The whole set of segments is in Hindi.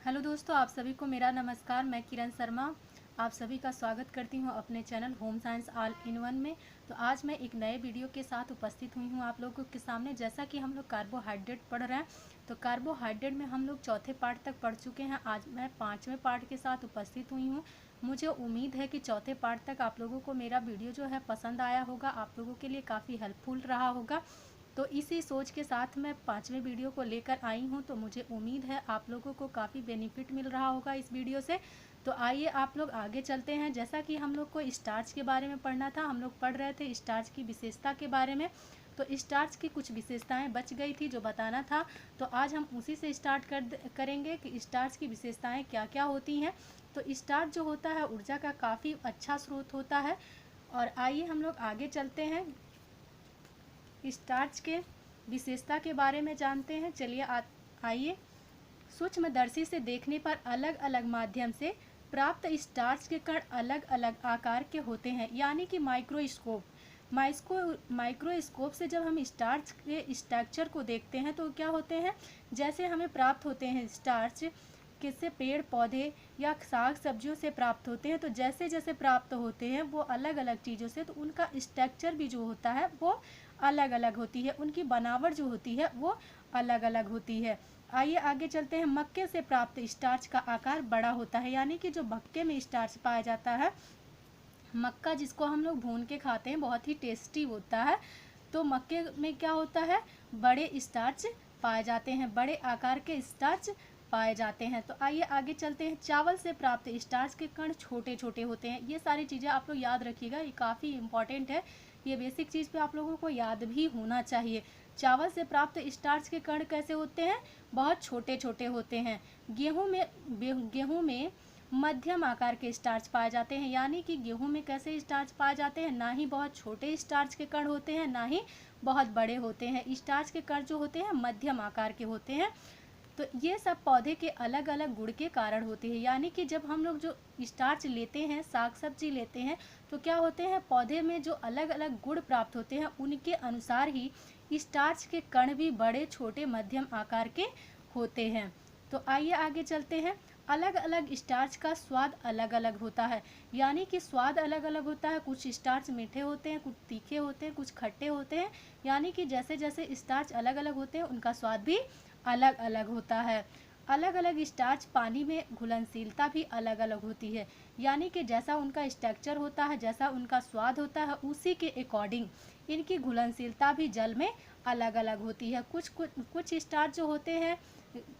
हेलो दोस्तों, आप सभी को मेरा नमस्कार। मैं किरण शर्मा आप सभी का स्वागत करती हूं अपने channel home science all in one में। तो आज मैं एक नए वीडियो के साथ उपस्थित हुई हूं आप लोगों के सामने। जैसा कि हम लोग कार्बोहाइड्रेट पढ़ रहे हैं, तो कार्बोहाइड्रेट में हम लोग चौथे पार्ट तक पढ़ चुके हैं। आज मैं पाँचवें पार्ट के साथ उपस्थित हुई हूँ। मुझे उम्मीद है कि चौथे पार्ट तक आप लोगों को मेरा वीडियो जो है पसंद आया होगा, आप लोगों के लिए काफ़ी हेल्पफुल रहा होगा। तो इसी सोच के साथ मैं पाँचवें वीडियो को लेकर आई हूँ। तो मुझे उम्मीद है आप लोगों को काफ़ी बेनिफिट मिल रहा होगा इस वीडियो से। तो आइए आप लोग आगे चलते हैं। जैसा कि हम लोग को स्टार्च के बारे में पढ़ना था, हम लोग पढ़ रहे थे स्टार्च की विशेषता के बारे में। तो स्टार्च की कुछ विशेषताएं बच गई थी जो बताना था, तो आज हम उसी से स्टार्ट करेंगे कि स्टार्च की विशेषताएं क्या क्या होती हैं। तो स्टार्च जो होता है ऊर्जा का काफ़ी अच्छा स्रोत होता है। और आइए हम लोग आगे चलते हैं, स्टार्च के विशेषता के बारे में जानते हैं। चलिए आइए। सूक्ष्मदर्शी से देखने पर अलग अलग माध्यम से प्राप्त स्टार्च के कण अलग अलग आकार के होते हैं, यानी कि माइक्रोस्कोप से जब हम स्टार्च के स्ट्रक्चर को देखते हैं तो क्या होते हैं, जैसे हमें प्राप्त होते हैं स्टार्च किससे, पेड़ पौधे या साग सब्जियों से प्राप्त होते हैं। तो जैसे जैसे प्राप्त होते हैं वो अलग अलग चीज़ों से, तो उनका स्ट्रक्चर भी जो होता है वो अलग अलग होती है, उनकी बनावट जो होती है वो अलग अलग होती है। आइए आगे चलते हैं। मक्के से प्राप्त स्टार्च का आकार बड़ा होता है, यानी कि जो मक्के में स्टार्च पाया जाता है, मक्का जिसको हम लोग भून के खाते हैं, बहुत ही टेस्टी होता है। तो मक्के में क्या होता है, बड़े स्टार्च पाए जाते हैं, बड़े आकार के स्टार्च पाए जाते हैं। तो आइए आगे चलते हैं। चावल से प्राप्त स्टार्च के कण छोटे छोटे होते हैं। ये सारी चीज़ें आप लोग याद रखिएगा, ये काफ़ी इंपॉर्टेंट है। ये बेसिक चीज़ पे आप लोगों को याद भी होना चाहिए। चावल से प्राप्त स्टार्च के कण कैसे होते हैं, बहुत छोटे छोटे होते हैं। गेहूं में मध्यम आकार के स्टार्च पाए जाते हैं, यानी कि गेहूं में कैसे स्टार्च पाए जाते हैं, ना ही बहुत छोटे स्टार्च के कण होते हैं, ना ही बहुत बड़े होते हैं। स्टार्च के कण जो होते हैं मध्यम आकार के होते हैं। तो ये सब पौधे के अलग अलग गुण के कारण होते हैं, यानी कि जब हम लोग जो स्टार्च लेते हैं, साग सब्जी लेते हैं, तो क्या होते हैं, पौधे में जो अलग अलग गुण प्राप्त होते हैं उनके अनुसार ही स्टार्च के कण भी बड़े छोटे मध्यम आकार के होते हैं। तो आइए आगे चलते हैं। अलग अलग स्टार्च का स्वाद अलग अलग होता है, यानी कि स्वाद अलग अलग होता है। कुछ स्टार्च मीठे होते हैं, कुछ तीखे होते हैं, कुछ खट्टे होते हैं, यानी कि जैसे जैसे स्टार्च अलग अलग होते हैं उनका स्वाद भी अलग अलग होता है। अलग अलग स्टार्च पानी में घुलनशीलता भी अलग अलग होती है, यानी कि जैसा उनका स्ट्रक्चर होता है, जैसा उनका स्वाद होता है, उसी के अकॉर्डिंग इनकी घुलनशीलता भी जल में अलग अलग होती है। कुछ स्टार्च जो होते हैं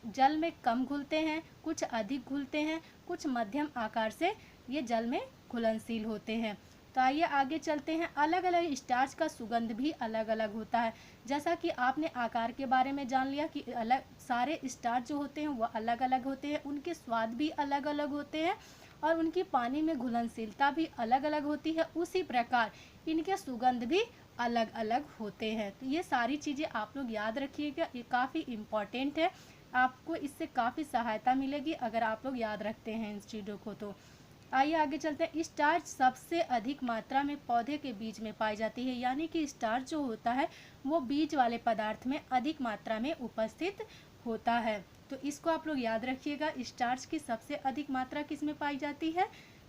जल में कम घुलते हैं, कुछ अधिक घुलते हैं, कुछ मध्यम आकार से ये जल में घुलनशील होते हैं। तो आइए आगे चलते हैं। अलग अलग स्टार्च का सुगंध भी अलग अलग होता है। जैसा कि आपने आकार के बारे में जान लिया कि अलग सारे स्टार्च जो होते हैं वो अलग अलग होते हैं, उनके स्वाद भी अलग अलग होते हैं और उनकी पानी में घुलनशीलता भी अलग अलग होती है। उसी प्रकार इनके सुगंध भी अलग अलग होते हैं। तो ये सारी चीज़ें आप लोग याद रखिएगा, ये काफ़ी इम्पॉर्टेंट है। आपको इससे काफ़ी सहायता मिलेगी अगर आप लोग याद रखते हैं इन चीज़ों को। तो आइए आगे चलते हैं। स्टार्च सबसे अधिक मात्रा में पौधे के बीज में पाई जाती है, यानी कि स्टार्च जो होता है वो बीज वाले पदार्थ में अधिक मात्रा में उपस्थित होता है। तो इसको आप लोग याद रखिएगा। स्टार्च की सबसे अधिक मात्रा किस में पाई जाती है,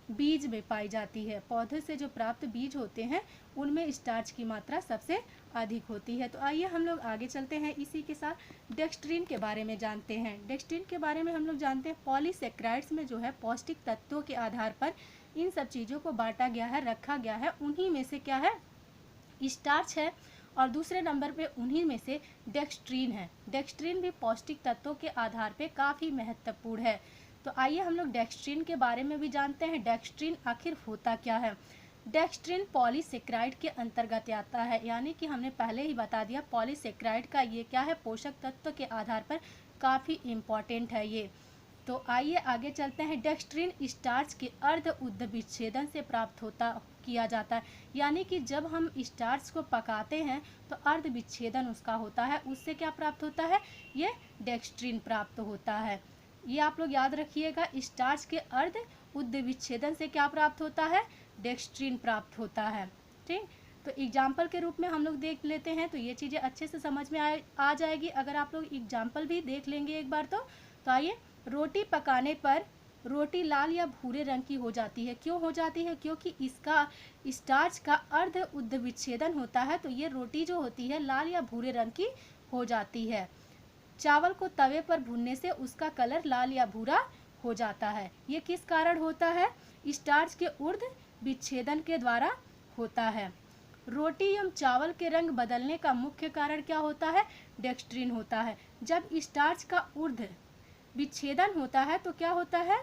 बीज में पाई जाती है। पौधे से जो प्राप्त बीज होते हैं उनमें स्टार्च की मात्रा सबसे अधिक होती है। तो आइए हम लोग आगे चलते हैं, इसी के साथ डेक्स्ट्रीन के बारे में जानते हैं। डेक्स्ट्रीन के बारे में हम लोग जानते हैं, पॉलीसेक्राइड्स में जो है पौष्टिक तत्वों के आधार पर इन सब चीज़ों को बांटा गया है, रखा गया है। उन्हीं में से क्या है, स्टार्च है, और दूसरे नंबर पे उन्हीं में से डेक्स्ट्रीन है। डेक्स्ट्रीन भी पौष्टिक तत्वों के आधार पे काफ़ी महत्वपूर्ण है। तो आइए हम लोग डेक्स्ट्रीन के बारे में भी जानते हैं। डेक्स्ट्रीन आखिर होता क्या है। डेक्स्ट्रीन पॉलीसेक्राइड के अंतर्गत आता है, यानी कि हमने पहले ही बता दिया पॉलीसेक्राइड का ये क्या है, पोषक तत्व के आधार पर काफ़ी इम्पॉर्टेंट है ये। तो आइए आगे चलते हैं। डेक्स्ट्रीन स्टार्च के अर्ध उद्ध विच्छेदन से प्राप्त किया जाता है, यानी कि जब हम स्टार्च को पकाते हैं तो अर्ध विच्छेदन उसका होता है, उससे क्या प्राप्त होता है, ये डेक्स्ट्रीन प्राप्त होता है। ये आप लोग याद रखिएगा, स्टार्च के अर्ध उद्ध विच्छेदन से क्या प्राप्त होता है, डेक्स्ट्रीन प्राप्त होता है। ठीक, तो एग्जाम्पल के रूप में हम लोग देख लेते हैं, तो ये चीज़ें अच्छे से समझ में आ जाएगी अगर आप लोग एग्जाम्पल भी देख लेंगे एक बार। तो आइए रोटी पकाने पर रोटी लाल या भूरे रंग की हो जाती है। क्यों हो जाती है? क्योंकि इसका स्टार्च का अर्ध उद्ध विच्छेदन होता है, तो ये रोटी जो होती है लाल या भूरे रंग की हो जाती है। चावल को तवे पर भूनने से उसका कलर लाल या भूरा हो जाता है। ये किस कारण होता है? स्टार्च के ऊर्ध्व विच्छेदन के द्वारा होता है। रोटी एवं चावल के रंग बदलने का मुख्य कारण क्या होता है? डेक्स्ट्रीन होता है। जब स्टार्च का ऊर्ध्व विच्छेदन होता है तो क्या होता है?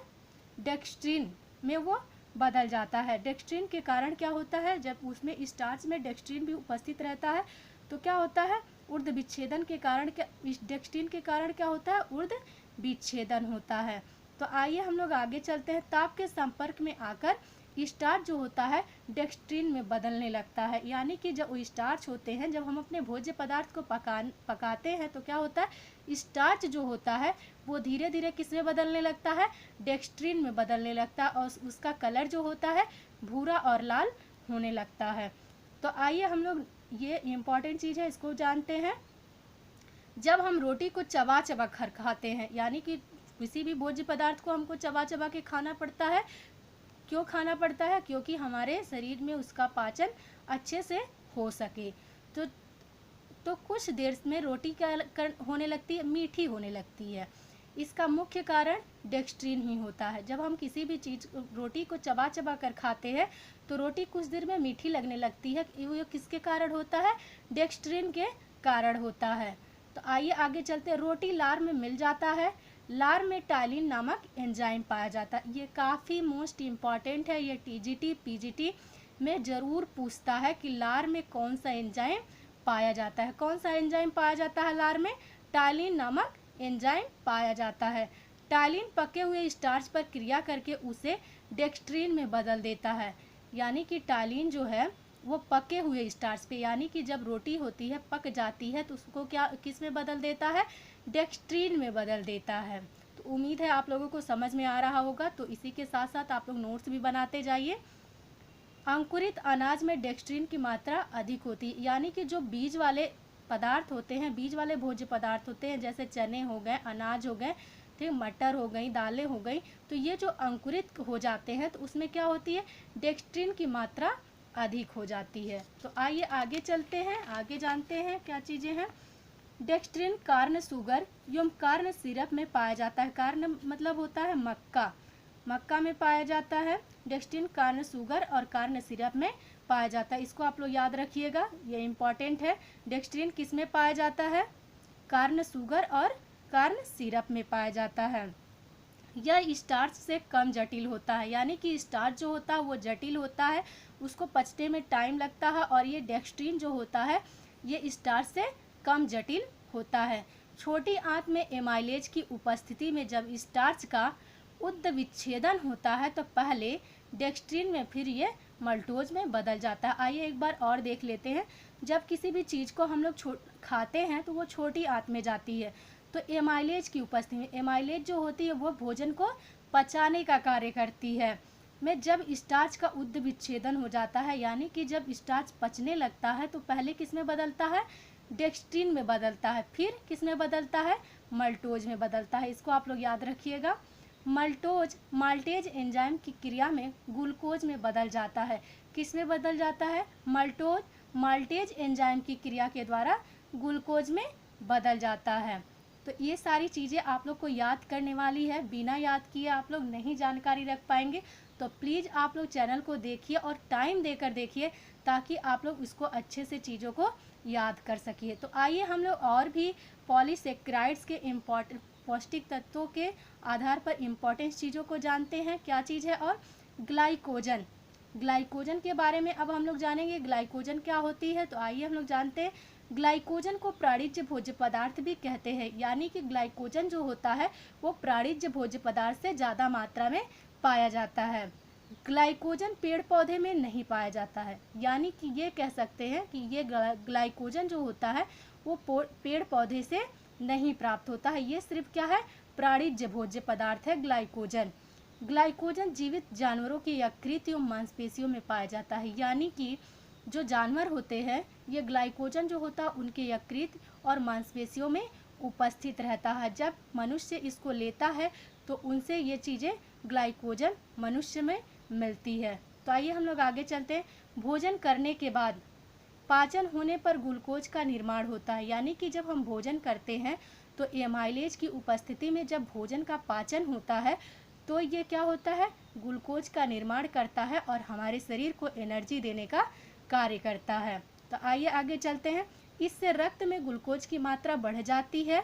डेक्स्ट्रीन में वो बदल जाता है। डेक्स्ट्रीन के कारण क्या होता है? जब उसमें स्टार्च में डेक्स्ट्रीन भी उपस्थित रहता है तो क्या होता है? ऊर्ध्व विच्छेदन के कारण क्या, डेक्स्ट्रीन के कारण क्या होता है? ऊर्ध्व विच्छेदन होता है। तो आइए हम लोग आगे चलते हैं। ताप के संपर्क में आकर स्टार्च जो होता है डेक्स्ट्रीन में बदलने लगता है। यानी कि जब स्टार्च होते हैं, जब हम अपने भोज्य पदार्थ को पकाते हैं तो क्या होता है? स्टार्च जो होता है वो धीरे धीरे किस में बदलने लगता है? डेक्स्ट्रीन में बदलने लगता है और उसका कलर जो होता है भूरा और लाल होने लगता है। तो आइए हम लोग, ये इम्पॉर्टेंट चीज़ है, इसको जानते हैं। जब हम रोटी को चबा चबा कर खाते हैं, यानी कि किसी भी भोज्य पदार्थ को हमको चबा चबा के खाना पड़ता है। क्यों खाना पड़ता है? क्योंकि हमारे शरीर में उसका पाचन अच्छे से हो सके। तो कुछ देर में रोटी क्या होने लगती है? मीठी होने लगती है। इसका मुख्य कारण डेक्स्ट्रीन ही होता है। जब हम किसी भी चीज़, रोटी को चबा चबा कर खाते हैं तो रोटी कुछ देर में मीठी लगने लगती है। ये किसके कारण होता है? डेक्स्ट्रीन के कारण होता है। तो आइए आगे चलते हैं। रोटी लार में मिल जाता है। लार में टाइलिन नामक एंजाइम पाया जाता है। ये काफ़ी मोस्ट इम्पॉर्टेंट है। ये टीजीटी पीजीटी में ज़रूर पूछता है कि लार में कौन सा एंजाइम पाया जाता है। कौन सा एंजाइम पाया जाता है लार में? टाइलिन नामक एंजाइम पाया जाता है। टाइलिन पके हुए स्टार्च पर क्रिया करके उसे डेक्स्ट्रीन में बदल देता है। यानी कि टाइलिन जो है वो पके हुए स्टार्च पे, यानी कि जब रोटी होती है पक जाती है तो उसको क्या, किस में बदल देता है? डेक्स्ट्रीन में बदल देता है। तो उम्मीद है आप लोगों को समझ में आ रहा होगा। तो इसी के साथ साथ आप लोग नोट्स भी बनाते जाइए। अंकुरित अनाज में डेक्स्ट्रीन की मात्रा अधिक होती है। यानी कि जो बीज वाले पदार्थ होते हैं, बीज वाले भोज्य पदार्थ होते हैं, जैसे चने हो गए, अनाज हो गए, ठीक, मटर हो गई, दालें हो गई, तो ये जो अंकुरित हो जाते हैं तो उसमें क्या होती है? डेक्स्ट्रीन की मात्रा अधिक हो जाती है। तो आइए आगे चलते हैं, आगे जानते हैं क्या चीज़ें हैं। डेक्स्ट्रीन कार्न शुगर एवं कार्न सिरप में पाया जाता है। कार्न मतलब होता है मक्का, मक्का में पाया जाता है। डेक्स्ट्रीन कार्न शुगर और कार्न सिरप में पाया जाता है। इसको आप लोग याद रखिएगा, ये इम्पॉर्टेंट है। डेक्स्ट्रीन किस में पाया जाता है? कार्न शुगर और कार्न सिरप में पाया जाता है। यह स्टार्च से कम जटिल होता है। यानी कि स्टार्च जो होता है वो जटिल होता है, उसको पचने में टाइम लगता है, और ये डेक्स्ट्रीन जो होता है ये स्टार्च से कम जटिल होता है। छोटी आंत में एमाइलेज की उपस्थिति में जब स्टार्च का उद्ध विच्छेदन होता है तो पहले डेक्स्ट्रीन में, फिर ये मल्टोज में बदल जाता है। आइए एक बार और देख लेते हैं। जब किसी भी चीज़ को हम लोग खाते हैं तो वो छोटी आंत में जाती है, तो एमाइलेज की उपस्थिति में, एमाइलेज जो होती है वो भोजन को पचाने का कार्य करती है। में जब स्टार्च का उद्ध विच्छेदन हो जाता है, यानी कि जब स्टार्च पचने लगता है तो पहले किस में बदलता है? डेक्स्ट्रीन में बदलता है, फिर किस में बदलता है? मल्टोज में बदलता है। इसको आप लोग याद रखिएगा। मल्टोज माल्टेज एंजाइम की क्रिया में ग्लूकोज में बदल जाता है। किस में बदल जाता है? मल्टोज माल्टेज एंजाइम की क्रिया के द्वारा ग्लूकोज में बदल जाता है। तो ये सारी चीज़ें आप लोग को याद करने वाली है। बिना याद किए आप लोग नहीं जानकारी रख पाएंगे। तो प्लीज़ आप लोग चैनल को देखिए और टाइम देकर देखिए, ताकि आप लोग इसको अच्छे से चीज़ों को याद कर सकिए। तो आइए हम लोग और भी पॉलीसेक्राइड्स के पौष्टिक तत्वों के आधार पर इम्पॉर्टेंट चीज़ों को जानते हैं। क्या चीज़ है? और ग्लाइकोजन, ग्लाइकोजन के बारे में अब हम लोग जानेंगे। ग्लाइकोजन क्या होती है? तो आइए हम लोग जानते हैं। ग्लाइकोजन को प्राणिज भोज्य पदार्थ भी कहते हैं। यानी कि ग्लाइकोजन जो होता है वो प्राणिज भोज्य पदार्थ से ज़्यादा मात्रा में पाया जाता है। ग्लाइकोजन पेड़ पौधे में नहीं पाया जाता है। यानी कि ये कह सकते हैं कि ये ग्लाइकोजन जो होता है वो पेड़ पौधे से नहीं प्राप्त होता है। ये सिर्फ क्या है? प्राणिज भोज्य पदार्थ है ग्लाइकोजन। ग्लाइकोजन जीवित जानवरों के यकृत एवं मांसपेशियों में पाया जाता है। यानी कि जो जानवर होते हैं ये ग्लाइकोजन जो होता है उनके यकृत और मांसपेशियों में उपस्थित रहता है। जब मनुष्य इसको लेता है तो उनसे ये चीज़ें ग्लाइकोजन मनुष्य में मिलती है। तो आइए हम लोग आगे चलते हैं। भोजन करने के बाद पाचन होने पर ग्लूकोज का निर्माण होता है, यानी कि जब हम भोजन करते हैं तो एमाइलेज की उपस्थिति में जब भोजन का पाचन होता है तो ये क्या होता है, ग्लूकोज का निर्माण करता है और हमारे शरीर को एनर्जी देने का कार्य करता है। तो आइए आगे चलते हैं। इससे रक्त में ग्लूकोज की मात्रा बढ़ जाती है।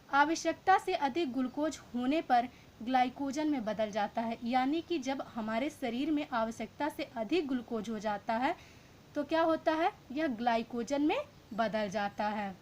आवश्यकता से अधिक ग्लूकोज होने पर ग्लाइकोजन में बदल जाता है, यानी कि जब हमारे शरीर में आवश्यकता से अधिक ग्लूकोज हो जाता है तो क्या होता है, यह ग्लाइकोजन में बदल जाता है।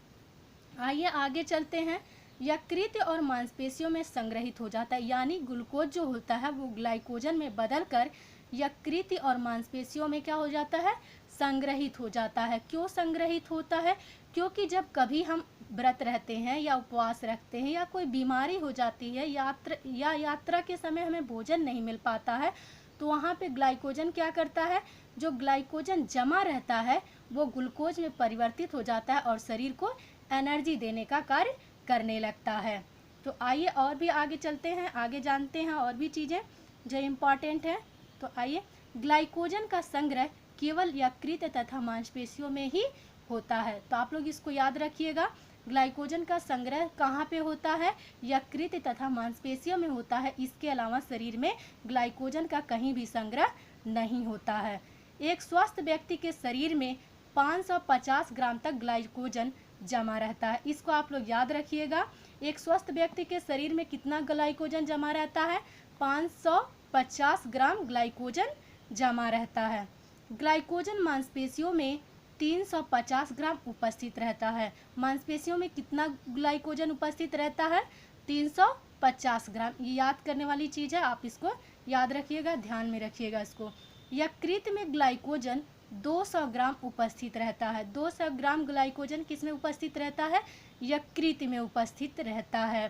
आइए आगे चलते हैं। यकृत और मांसपेशियों में संग्रहित हो जाता है, यानी ग्लूकोज जो होता है वो ग्लाइकोजन में बदलकर यकृत और मांसपेशियों में क्या हो जाता है, संग्रहित हो जाता है। क्यों संग्रहित होता है, क्योंकि जब कभी हम व्रत रहते हैं या उपवास रखते हैं या कोई बीमारी हो जाती है, यात्रा के समय हमें भोजन नहीं मिल पाता है, तो वहाँ पे ग्लाइकोजन क्या करता है, जो ग्लाइकोजन जमा रहता है वो ग्लूकोज में परिवर्तित हो जाता है और शरीर को एनर्जी देने का कार्य करने लगता है। तो आइए और भी आगे चलते हैं, आगे जानते हैं और भी चीज़ें जो इम्पॉर्टेंट है। तो आइए, ग्लाइकोजन का संग्रह केवल यकृत तथा मांसपेशियों में ही होता है। तो आप लोग इसको याद रखिएगा, ग्लाइकोजन का संग्रह कहाँ पे होता है, यकृत तथा मांसपेशियों में होता है। इसके अलावा शरीर में ग्लाइकोजन का कहीं भी संग्रह नहीं होता है। एक स्वस्थ व्यक्ति के शरीर में 550 ग्राम तक ग्लाइकोजन जमा रहता है। इसको आप लोग याद रखिएगा, एक स्वस्थ व्यक्ति के शरीर में कितना ग्लाइकोजन जमा रहता है, 550 ग्राम ग्लाइकोजन जमा रहता है। ग्लाइकोजन मांसपेशियों में 350 ग्राम उपस्थित रहता है। मांसपेशियों में कितना ग्लाइकोजन उपस्थित रहता है, 350 ग्राम। ये याद करने वाली चीज़ है, आप इसको याद रखिएगा, ध्यान में रखिएगा इसको। यकृत में ग्लाइकोजन 200 ग्राम उपस्थित रहता है। 200 ग्राम ग्लाइकोजन किस में उपस्थित रहता है, यकृत में उपस्थित रहता है।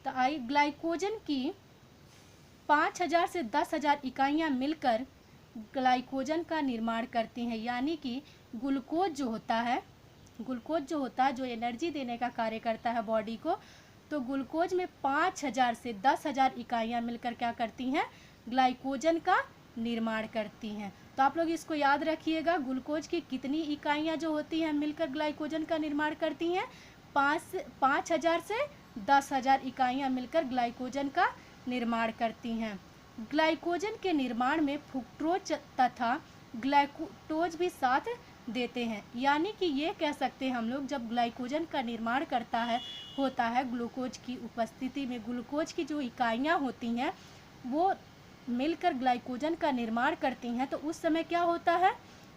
तो आइए, ग्लाइकोजन की 5000 से 10,000 इकाइयाँ मिलकर ग्लाइकोजन का निर्माण करती हैं, यानी कि ग्लूकोज जो होता है जो एनर्जी देने का कार्य करता है बॉडी को, तो ग्लूकोज में 5000 से 10,000 इकाइयाँ मिलकर क्या करती हैं, ग्लाइकोजन का निर्माण करती हैं। तो आप लोग इसको याद रखिएगा, ग्लूकोज की कितनी इकाइयाँ जो होती हैं मिलकर ग्लाइकोजन का निर्माण करती हैं, 5000 से 10,000 इकाइयाँ मिलकर ग्लाइकोजन का निर्माण करती हैं। ग्लाइकोजन के निर्माण में फ्रुक्टोज तथा ग्लाइकोटोज भी साथ देते हैं, यानी कि ये कह सकते हैं हम लोग, जब ग्लाइकोजन का निर्माण होता है ग्लूकोज की उपस्थिति में, ग्लूकोज की जो इकाइयाँ होती हैं वो मिलकर ग्लाइकोजन का निर्माण करती हैं, तो उस समय क्या होता है,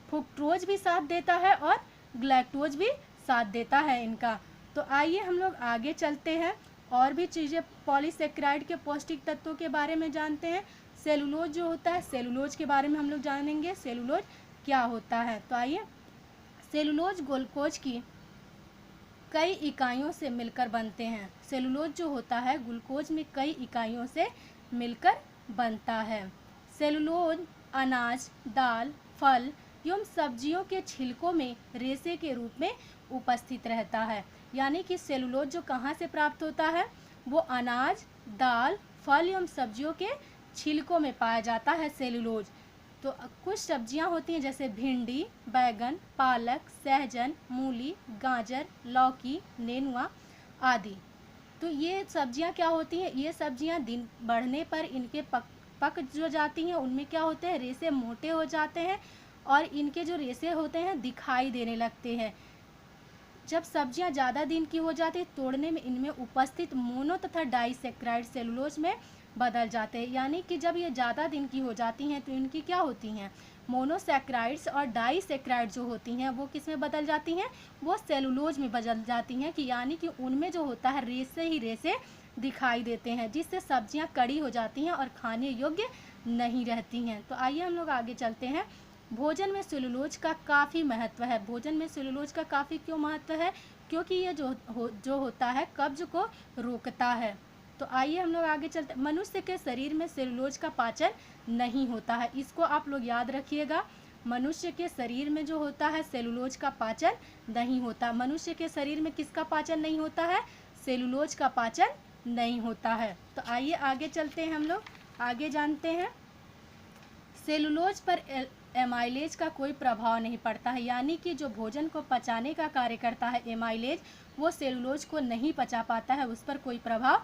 फ्रुक्टोज भी साथ देता है और ग्लाइकोटोज भी साथ देता है इनका। तो आइए हम लोग आगे चलते हैं और भी चीज़ें पॉलीसेकेराइड के पौष्टिक तत्वों के बारे में जानते हैं। सेलुलोज जो होता है, सेलुलोज के बारे में हम लोग जानेंगे, सेलुलोज क्या होता है। तो आइए, सेलुलोज ग्लूकोज की कई इकाइयों से मिलकर बनते हैं। सेलुलोज जो होता है ग्लूकोज में कई इकाइयों से मिलकर बनता है। सेलुलोज अनाज, दाल, फल एवं सब्जियों के छिलकों में रेशे के रूप में उपस्थित रहता है, यानी कि सेलुलोज जो कहाँ से प्राप्त होता है, वो अनाज, दाल, फल एवं सब्जियों के छिलकों में पाया जाता है सेलुलोज। तो कुछ सब्जियां होती हैं जैसे भिंडी, बैगन, पालक, सहजन, मूली, गाजर, लौकी, नेनुआ आदि। तो ये सब्जियां क्या होती हैं, ये सब्जियां दिन बढ़ने पर इनके पक जो जाती हैं उनमें क्या होते हैं, रेशे मोटे हो जाते हैं और इनके जो रेशे होते हैं दिखाई देने लगते हैं। जब सब्जियां ज़्यादा दिन की हो जाती है, तोड़ने में इनमें उपस्थित मोनो तथा डाइसेक्राइड सेलुलोज में बदल जाते हैं, यानी कि जब ये ज़्यादा दिन की हो जाती हैं तो इनकी क्या होती हैं, मोनोसेक्राइड्स और डाइसेक्राइड जो होती हैं वो किस में बदल जाती हैं, वो सेलुलोज में बदल जाती हैं, कि यानी कि उनमें जो होता है रेशे ही रेशे दिखाई देते हैं, जिससे सब्जियां कड़ी हो जाती हैं और खाने योग्य नहीं रहती हैं। तो आइए हम लोग आगे चलते हैं। भोजन में सेलुलोज का काफ़ी महत्व है। भोजन में सेलुलोज का काफ़ी क्यों महत्व है, क्योंकि ये जो होता है कब्ज को रोकता है। तो आइए हम लोग आगे चलते। मनुष्य के शरीर में सेलुलोज का पाचन नहीं होता है, इसको आप लोग याद रखिएगा। मनुष्य के शरीर में जो होता है सेलुलोज का पाचन नहीं होता। मनुष्य के शरीर में किसका पाचन नहीं होता है, सेलुलोज का पाचन नहीं होता है। तो आइए आगे चलते हैं, हम लोग आगे जानते हैं। सेलुलोज पर एमाइलेज का कोई प्रभाव नहीं पड़ता है, यानी कि जो भोजन को पचाने का कार्य करता है एमाइलेज, वो सेलुलोज को नहीं पचा पाता है, उस पर कोई प्रभाव